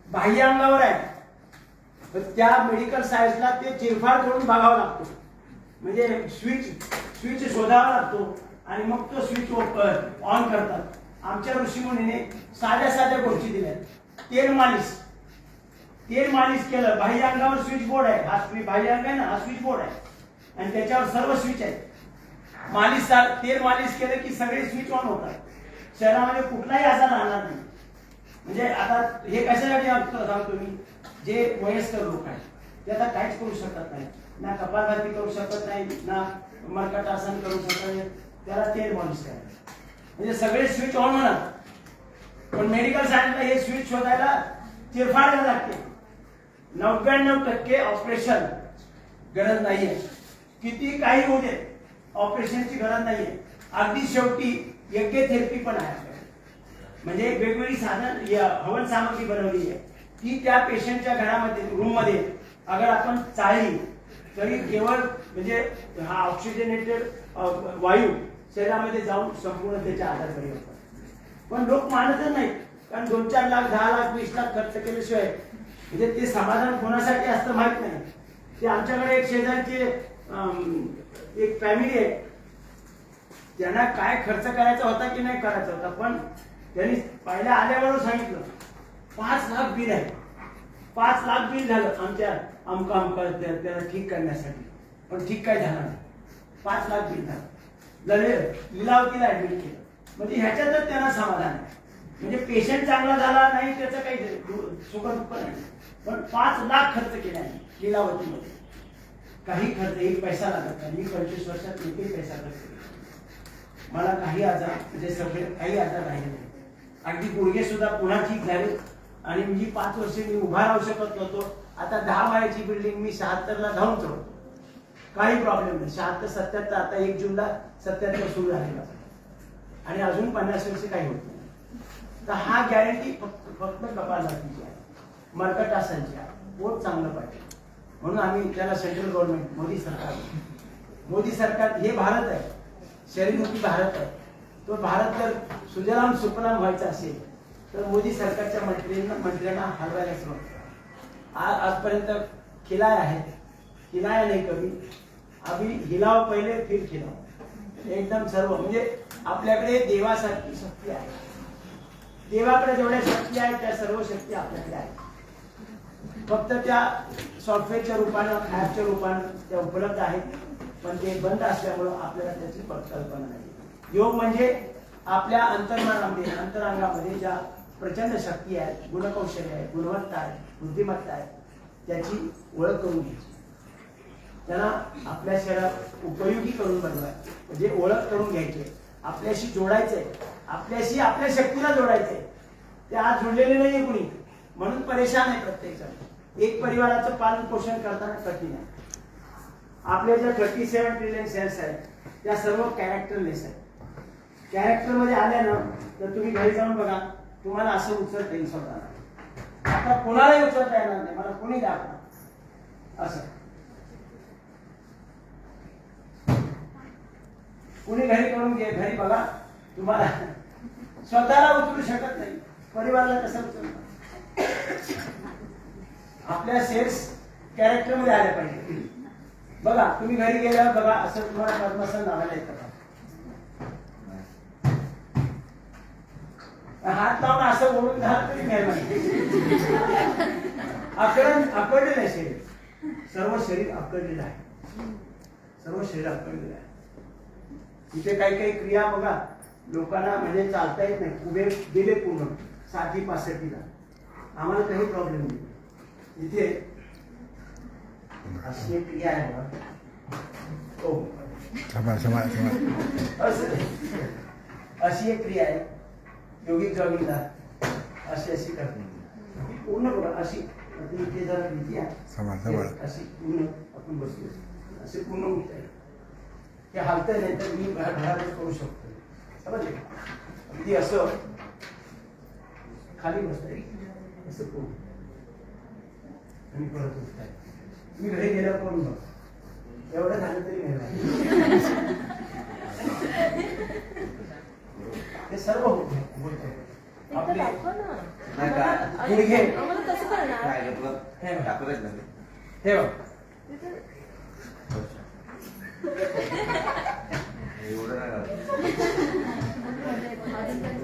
बाह्य अंगावर आहे. तर त्या मेडिकल सायन्सला ते चिरफाड करून बघावं लागतो. म्हणजे स्विच शोधावा लागतो आणि मग तो स्विच ऑन करतात. आमच्या ऋषीमुनीने साध्या साध्या गोष्टी दिल्या. तेल मालिश केलं, बाह्य अंगावर स्विच बोर्ड आहे, हा बाह्य अंग आहे ना, हा स्विच बोर्ड आहे आणि त्याच्यावर सर्व स्विच आहे. तेल मालिश केलं की सगळे स्विच ऑन होतात. शरीरामध्ये कुठलाही आजार राहणार नाही. म्हणजे आता हे कशासाठी सांगतो मी, जे वयस्कर लोक आहेत ते आता काहीच करू शकत नाही, ना कपालभाती करू शकत नाही, ना मर्कटासन करू शकत नाही, त्याला तेल मालिश करायचं म्हणजे सगळे स्विच ऑन होणार. पण मेडिकल सायन्सला हे स्विच शोधायला चिरफाड करावी लागते. 99% ऑपरेशन गरज नाहीये. किती काही होऊ दे, ऑपरेशनची गरज नाहीये. अगदी शेवटी यज्ञ थेरपी पण आहे. म्हणजे वेगवेगळी साधन हवन सामग्री बनवली आहे ती त्या पेशंटच्या घरामध्ये रूममध्ये अगर आपण चाळली तरी केवळ म्हणजे हा ऑक्सिजनेटेड वायू शरीरामध्ये जाऊन संपूर्ण त्याच्या आधार करी होतात. पण लोक मानतच नाहीत. कारण 2-4 लाख 10 लाख 20 लाख खर्च केल्याशिवाय म्हणजे ते समाधान कोणासाठी असतं माहित नाही. ते आमच्याकडे एक शेजारची एक फॅमिली आहे, त्यांना काय खर्च करायचा होता की नाही करायचा होता, पण त्यांनी पहिल्या आल्याबरोबर सांगितलं 5 लाख बिल आहे. 5 लाख बिल झालं आमच्या अमका त्याला ठीक करण्यासाठी, पण ठीक काय झालं नाही. 5 लाख बिल झालं. लिलावतीला ऍडमिट केलं. म्हणजे ह्याच्यातच त्यांना समाधान आहे. म्हणजे पेशंट चांगला झाला नाही त्याचं काही सुख दुःख नाही, पण 5 लाख खर्च केला आहे लिलावतीमध्ये. काही खर्च एक पैसा लागत नाही. मी 25 वर्षात एकही पैसा खर्च केला. मला काही आजार म्हणजे सगळे काही आजार राहिले नाही. अगदी गुडघे सुद्धा पुन्हा ठीक झाले. आणि मी 5 वर्ष मी उभा राहू शकत नव्हतो. आता 10 माळ्याची बिल्डिंग मी 76ला धावून चढवतो. काही प्रॉब्लेम नाही. 76, 77 आता 1 जूनला 77 सुरू झालेला आणि अजून 50 वर्ष काही होत नाही. तर हा गॅरंटी फक्त कपालभातीची आहे, मर्कटासनची आहे. पोट चांगलं पाहिजे म्हणून आम्ही त्याला सेंट्रल गव्हर्नमेंट मोदी सरकार हे भारत आहे, शरीरमुखी भारत आहे. तो भारत जर सुजलाम सुफलाम व्हायचा असेल तर मोदी सरकारच्या मंत्र्यांना हलवायला सुरुवात. आजपर्यंत खिलाया आहे, खिलाया नाही कमी. अभी हिलाव पहिले फिर खिलाव. एकदम सर्व म्हणजे आपल्याकडे देवासारखी शक्ती आहे. देवाकडे जेवढ्या शक्ती आहेत त्या सर्व शक्ती आपल्याकडे आहेत. फक्त त्या सॉफ्टवेअरच्या रूपानं ऍपच्या रूपानं त्या उपलब्ध आहेत, पण ते बंद असल्यामुळं आपल्याला त्याची कल्पना नाही. योग म्हणजे आपल्या अंतरांगामध्ये ज्या प्रचंड शक्ती आहेत, गुणकौशल्य आहे, गुणवत्ता आहे, बुद्धिमत्ता आहे, त्याची ओळख करून घ्यायची. त्यांना आपल्या शरीरात उपयोगी करून बनवायचे, म्हणजे ओळख करून घ्यायचे, आपल्याशी जोडायचंय, आपल्याशी आपल्या शक्तीला जोडायचंय. ते आज जोडलेले नाहीये कुणी, म्हणून परेशान आहे प्रत्येक जण. एक परिवाराचं पालन पोषण करताना कठीण आहे. आपल्या ज्या 37 ट्रिलियन सेल्स आहेत त्या सर्व कॅरेक्टरलेस आहेत. कॅरेक्टर मध्ये आल्या ना तर तुम्ही घरी जाऊन बघा, तुम्हाला असं उचलता येईल स्वतःला. आता कोणालाही उचलता येणार नाही, मला कोणी दाखवा असं. कुणी घरी करून घरी बघा, तुम्हाला स्वतःला उचलू शकत नाही, परिवाराला कसं उचलणार. आपल्या सेल्स कॅरेक्टर मध्ये आल्या पाहिजे. बघा तुम्ही घरी गेल्यावर बघा, असं तुम्हाला पद्मासन लावायला येतं का? हात लावून असं ओढून झालं तरी नाही. आकडलेलं आहे शरीर, सर्व शरीर आकडलेलं आहे, सर्व शरीर आकडलेलं आहे. इथे काही काही क्रिया बघा, लोकांना म्हणजे चालता येत नाही, उभे गेले पूर्ण 60-65ला, आम्हाला काही प्रॉब्लेम नाही. इथे अशी एक क्रिया आहे बघा. अशी एक क्रिया आहे योगिक जॉगिंगला, अशी करते पूर्ण बघा. अशी इथे जरा भीती आहे, अशी पूर्ण आपण बसलो, असे पूर्ण उठता येईल. ते हालतंय नाही तर मी घरातच करू शकतो. समजले? अगदी असं खाली बसतंय असं करू आणि परत उठताय. मी घरी गेल्यावर करून बघ, एवढं झालं तरी नाही. हे सर्व बोलतो आपले गुडघे हे बघ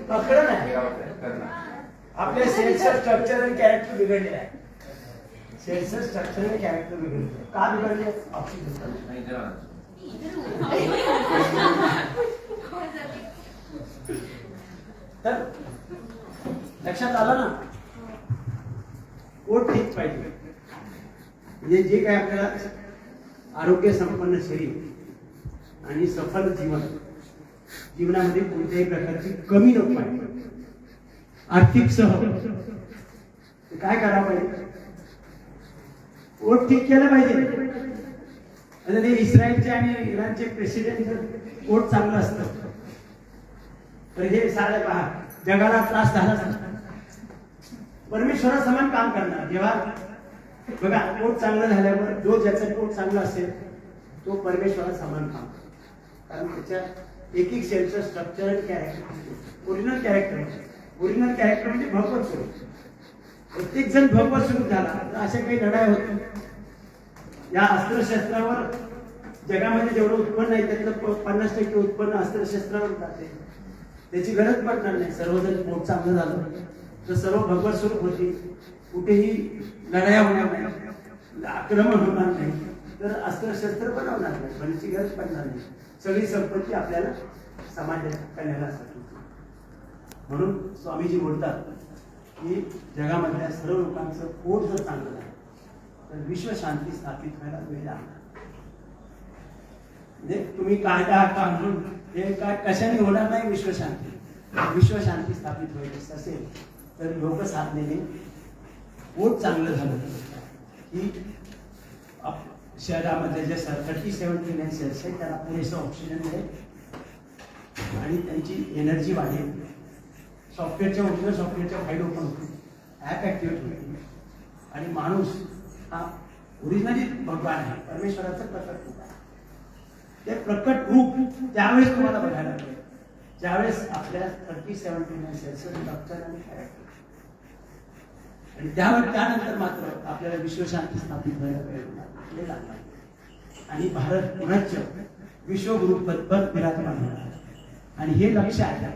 पकडं नाही. आपले सेल्सचं स्ट्रक्चर आणि कॅरेक्टर बिघडलेलं आहे. सेल्सचं स्ट्रक्चर आणि कॅरेक्टर बिघडले. का बिघडले? ऑक्सिजन तर लक्षात आलं ना. पोट ठीक पाहिजे. म्हणजे जे काय आपल्याला आरोग्य संपन्न शरीर आणि सफल जीवनामध्ये कोणत्याही प्रकारची कमी नको पाहिजे. आर्थिक काय करावं पाहिजे? पोट ठीक केलं पाहिजे. आता ते इस्रायलचे आणि इराणचे प्रेसिडेंट पोट चांगलं असतं तर हे सारे पहा जगाला त्रास झाला. परमेश्वरासमान काम करणार जेव्हा बघा पोट चांगलं झाल्यावर जो ज्याचं पोट चांगलं असेल तो परमेश्वरासमान काम, कारण त्याच्या एक एक सेलचं स्ट्रक्चर आणि कॅरेक्टर ओरिजिनल कॅरेक्टर म्हणजे भगवत स्वरूप. प्रत्येक जण भगवत स्वरूप झाला तर अशा काही लढाई होत. या अस्त्रशस्त्रावर जगामध्ये जेवढं उत्पन्न आहे त्यातलं 50% उत्पन्न अस्त्रशस्त्रावर जाते. त्याची गरज पडणार नाही. सर्वजण पोट चांगलं झालं तर सर्व भगवत स्वरूप होते. कुठेही लढाया होणार नाही, आक्रमण होणार नाही, तर अस्त्रशस्त्र बनवणार नाही, बनायची गरज पडणार नाही. सगळी संपत्ती आपल्याला समाजात कल्याणासाठी. म्हणून स्वामीजी बोलतात की जगामधल्या सर्व लोकांचं पोट जर चांगलं झालं तर विश्वशांती स्थापित व्हायला वेळ लागणार. म्हणजे तुम्ही कायदा कानून हे काय कशाने होणार नाही. विश्वशांती स्थापित व्हायची असेल तर योग साधनेने पोट चांगलं झालं की शहरामध्ये जे 30-79 सेल्स आहे त्याला पुरेसं ऑक्सिजन मिळेल आणि त्यांची एनर्जी वाढेल. ओरिजिनल सॉफ्टवेअरच्या फाईल ओपन होतील, ॲप ॲक्टिवेट होईल आणि माणूस हा ओरिजिनली भगवान आहे, परमेश्वराचं प्रकट रूप आहे. ते प्रकट रूप त्यावेळेस तुम्हाला बघायला मिळेल ज्यावेळेस आपल्या 30-79 सेल्स स्ट्रक्चर आणि कॅरेक्टर आणि त्यानंतर मात्र आपल्याला विश्वशांती स्थापित व्हायला वेळ लागणार आणि भारत पुनश्च विश्वगुरु पदपद विराजमान होणार. आणि हे लक्ष आहे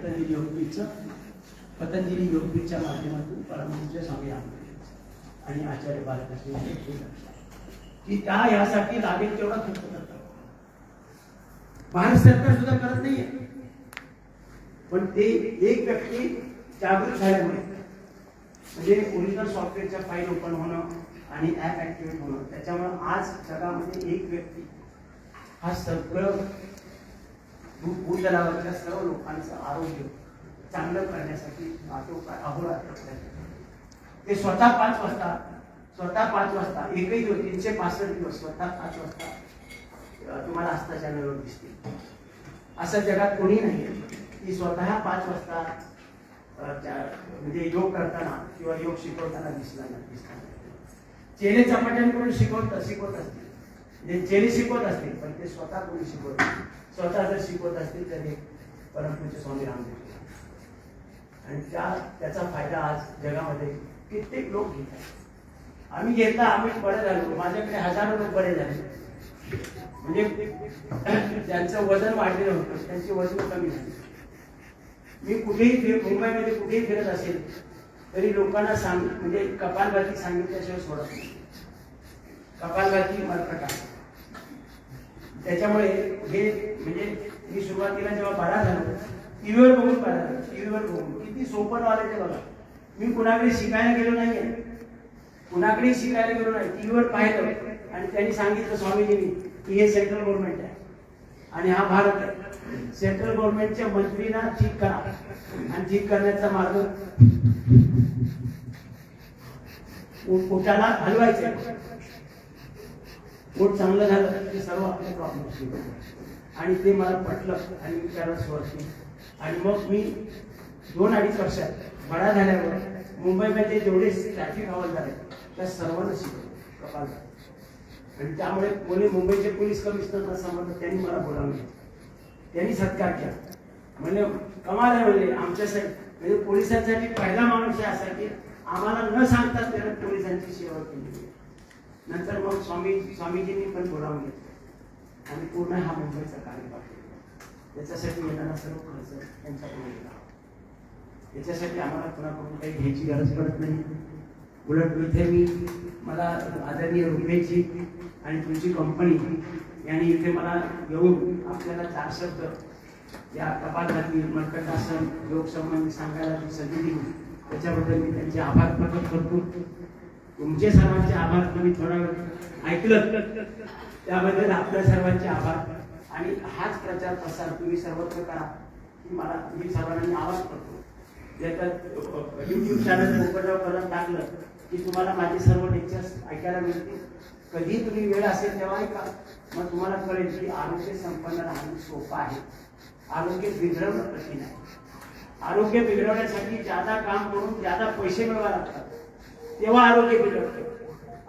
पतंजली योगपीठच्या माध्यमातून परमपूज्य स्वामी रामदेव आणि आचार्य बालकृष्ण हे लक्ष आहे की त्या यासाठी लागेल तेवढा खर्च करतात. भारत सरकार सुद्धा करत नाहीये, पण ते एक व्यक्ती जागृत झाल्यामुळे म्हणजे ओरिजिनल सॉफ्टवेअरच्या फाईल ओपन होणं आणि ॲप ॲक्टिवेट होणं त्याच्यामुळे आज जगामध्ये एक व्यक्ती हा सगळं भूतलावरच्या सर्व लोकांचं आरोग्य चांगलं करण्यासाठी अहोरात्र ते स्वतः 5 वाजता एकही दिवस 365 दिवस स्वतः 5 वाजता तुम्हाला आस्था चॅनलवर दिसतील. असं जगात कोणी नाही की स्वतः 5 वाजता म्हणजे योग करताना किंवा योग शिकवताना दिसणार नाही. चेले चपाट्यांकडून शिकवत असतील म्हणजे चेले शिकवत असतील पण ते स्वतः कोणी शिकवत स्वतः जर शिकवत असतील तर हे परमपूज्य स्वामी रामदेव आणि त्याचा फायदा आज जगामध्ये कित्येक लोक घेत आहेत. आम्ही घेतला, आम्ही बरे झालो. माझ्याकडे हजारो लोक बरे झाले म्हणजे ज्यांचं वजन वाढलेलं होतं त्यांची वजन कमी झाली. मी कुठेही मुंबईमध्ये कुठेही फिरत असेल तरी लोकांना म्हणजे कपालभाती सांगितल्याशिवाय सोडत नाही. कपालभाती मरकटा त्याच्यामुळे हे म्हणजे मी सुरुवातीला जेव्हा बरा झालो टीव्हीवर बघून किती सोपं आलं ते बघा. मी कुणाकडे शिकायला गेलो नाहीये, टीव्हीवर पाहिलं आणि त्यांनी सांगितलं स्वामीजींनी की हे सेंट्रल गव्हर्नमेंट आहे आणि हा भारत आहे. सेंट्रल गव्हर्नमेंटच्या मंत्रींना ठीक करा आणि ठीक करण्याचा मार्ग पोटाला हलवायचं. पोट चांगलं झालं की सर्व आपले प्रॉब्लेम आणि ते मला पटलं आणि मी करायला सुरुवात केली. आणि मग मी 2-2.5 वर्षात बडा झाल्यावर मुंबईमध्ये जेवढे ट्रॅफिक हवालदार आहेत त्या सर्वांना शिकवलं कपाल. आणि त्यामुळे मुंबईचे पोलीस कमिशनरला समजलं, त्यांनी मला बोलावलं, त्यांनी सत्कार केला. म्हणजे कमाल आहे, म्हणजे आमच्यासाठी म्हणजे पोलिसांसाठी पहिला माणूस हे असा की आम्हाला न सांगताच त्याने पोलिसांची सेवा केली. नंतर मग स्वामीजींनी पण बोलावून घेतलं आणि पूर्ण हा मुंबईचा कार्यभाग केला. त्याच्यासाठी येणारा सर्व खर्च त्यांच्याकडे गेला. याच्यासाठी आम्हाला कोणाकडून काही घ्यायची गरज पडत नाही. उलट इथे मला आदरणीय रुपेची आणि तुमची कंपनी यांनी इथे मला येऊन आपल्याला 4 शब्द या कपालभाती मर्कटासन योग संबंधी सांगायला जी संधी दिली त्याच्याबद्दल मी त्यांचे आभार प्रकट करतो. तुमचे सर्वांचे आभार. तुम्ही थोडा वेळ ऐकलं त्याबद्दल आपल्या सर्वांचे आभार. आणि हाच प्रचार प्रसार तुम्ही सर्वत्र करा की मला मी सर्वांनी आवाज करतो. ज्याच्यात YouTube चॅनल पोपटराव कलम टाकलं की तुम्हाला माझे सर्व लेक्चर्स ऐकायला मिळतील. कधी तुम्ही वेळ असेल तेव्हा ऐका. मग तुम्हाला कळेल की आरोग्य संपन्न राहणं सोपं आहे, आरोग्य बिघडवणं कठीण आहे. आरोग्य बिघडवण्यासाठी ज्यादा काम करून ज्यादा पैसे मिळवा लागतात, तेव्हा आरोग्य बिघडतं.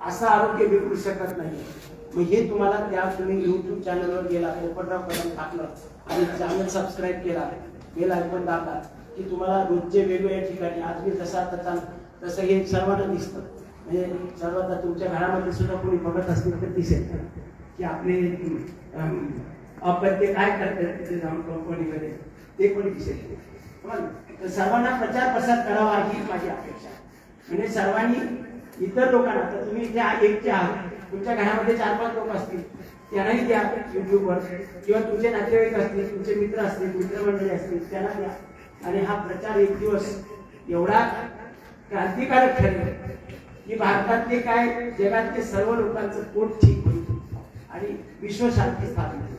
असं आरोग्य बिघडू शकत नाही. मग हे तुम्हाला तुम्ही YouTube चॅनलवर गेला, पोपटराव कलम टाकलं आणि चॅनल सबस्क्राईब केला, बेल आयकॉन दाबला की तुम्हाला रोजचे वेगवेगळ्या ठिकाणी आज मी तसं हे सर्वांना दिसतं. म्हणजे सर्वांना तुमच्या घरामध्ये सुद्धा कोणी बघत असतील तर दिसेल की आपले अपत्य काय करतात तिथे जाऊन कंपनीमध्ये, ते कोणी दिसेल. तर सर्वांना प्रचार प्रसार करावा ही माझी अपेक्षा. म्हणजे सर्वांनी इतर लोकांना, तर तुम्ही इथे एकटे आहात, तुमच्या घरामध्ये 4-5 लोक असतील त्यांनाही द्या युट्यूबवर, किंवा तुमचे नातेवाईक असतील, तुमचे मित्र असतील, मित्रमंडळी असतील त्यांना द्या. आणि हा प्रचार एक दिवस एवढा क्रांतिकारक ठरेल की भारतातले काय जगातले सर्व लोकांचं पोट ठीक होईल आणि विश्वशांती स्थापित होईल.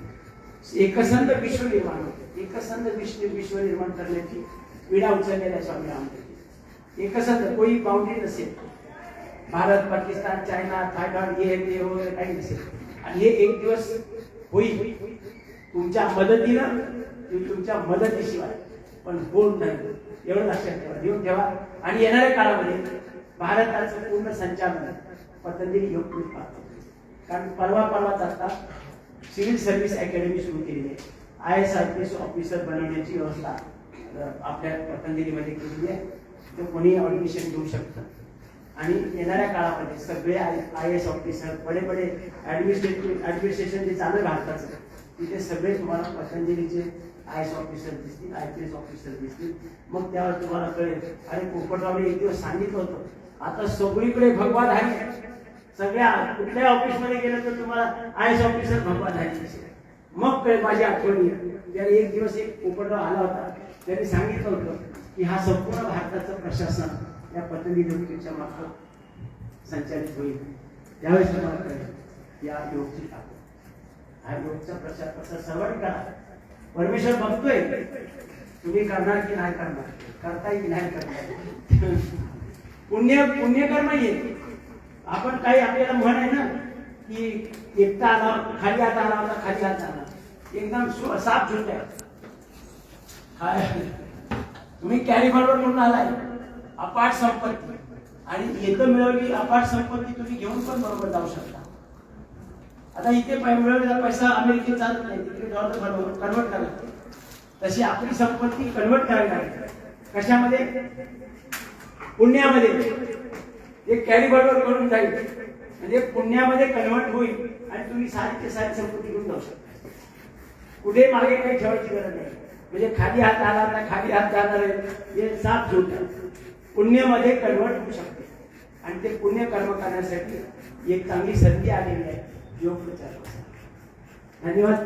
एकसंध विश्व निर्माण होते. एकसंध विश्व निर्माण करण्याची विडा उचललेल्या स्वामी रामदेव. एकसंध, कोई बाउंड्री नसेल. भारत, पाकिस्तान, चायना, थायलंड हे वगैरे काही नसेल. आणि हे एक दिवस होईल तुमच्या मदतीनं, तुमच्या मदतीशिवाय पण होत नाही. एवढं लक्षात ठेवा, देऊन ठेवा. आणि येणाऱ्या काळामध्ये भारताचं पूर्ण संचालन पतंजली योगपीठ पाहतो. कारण परवाच आता सिव्हिल सर्व्हिस अकॅडमी सुरू केलेली आहे. IAS ऑफिसर बनवण्याची व्यवस्था आपल्या पतंजलीमध्ये केलेली आहे. तो कोणी ॲडमिशन घेऊ शकतं. आणि येणाऱ्या काळामध्ये सगळे IAS ऑफिसर, बडे ॲडमिनिस्ट्रेशन जे चालू भारताचं, तिथे सगळे तुम्हाला पतंजलीचे IAS ऑफिसर दिसतील, IPS ऑफिसर दिसतील. मग त्यावर तुम्हाला कळेल, अरे पोपटरावने एक दिवस सांगितलं होतं, आता सगळीकडे भगवाधारी. सगळ्या कुठल्या ऑफिसमध्ये गेलं तर तुम्हाला IAS ऑफिसर भगवाधारी दिसेल. मग कळेल माझी आठवणी. त्याने एक दिवस एक पोपटराव आला होता, त्यांनी सांगितलं होतं की हा संपूर्ण भारताचं प्रशासन या पतंजली योगपीठच्या मार्फत संचालित होईल. त्यावेळेस तुम्हाला कळेल या योगची ताकद. हा योगचा प्रचार प्रसार सर्वांनी करा. परमेश्वर बघतोय तुम्ही करणार की नाही करणार, करताय की नाही करताय. पुण्यकर्म येईल. आपण काही आपल्याला म्हण आहे ना की एकटा आला खाली हात आला होता, खाली हात आला, एकदम साफ झुट आहे. तुम्ही कॅरी फॉरवर्ड म्हणून आलाय, अपाट संपत्ती, आणि येतं मिळवली अपाट संपत्ती तुम्ही घेऊन पण बरोबर जाऊ शकता. आता इथे मिळवलेला पैसा अमेरिकेत चालत नाही, तिकडे डॉलर कन्वर्ट करायला. तशी आपली संपत्ती कन्वर्ट करावी लागते. कशामध्ये? पुण्यामध्ये. एक कॅरी फॉरवर्ड करून जाईल म्हणजे पुण्यामध्ये कन्वर्ट होईल आणि तुम्ही सारी संपत्ती घेऊन जाऊ शकता. कुठे मागे काही ठेवायची गरज नाही. म्हणजे खाली हात आला तर खाली हात जाणार आहे, हे साफ झूट आहे. पुण्यामध्ये कन्वर्ट होऊ शकते. आणि ते पुण्य कर्म करण्यासाठी एक चांगली संधी आलेली आहे योग प्रचार. धन्यवाद.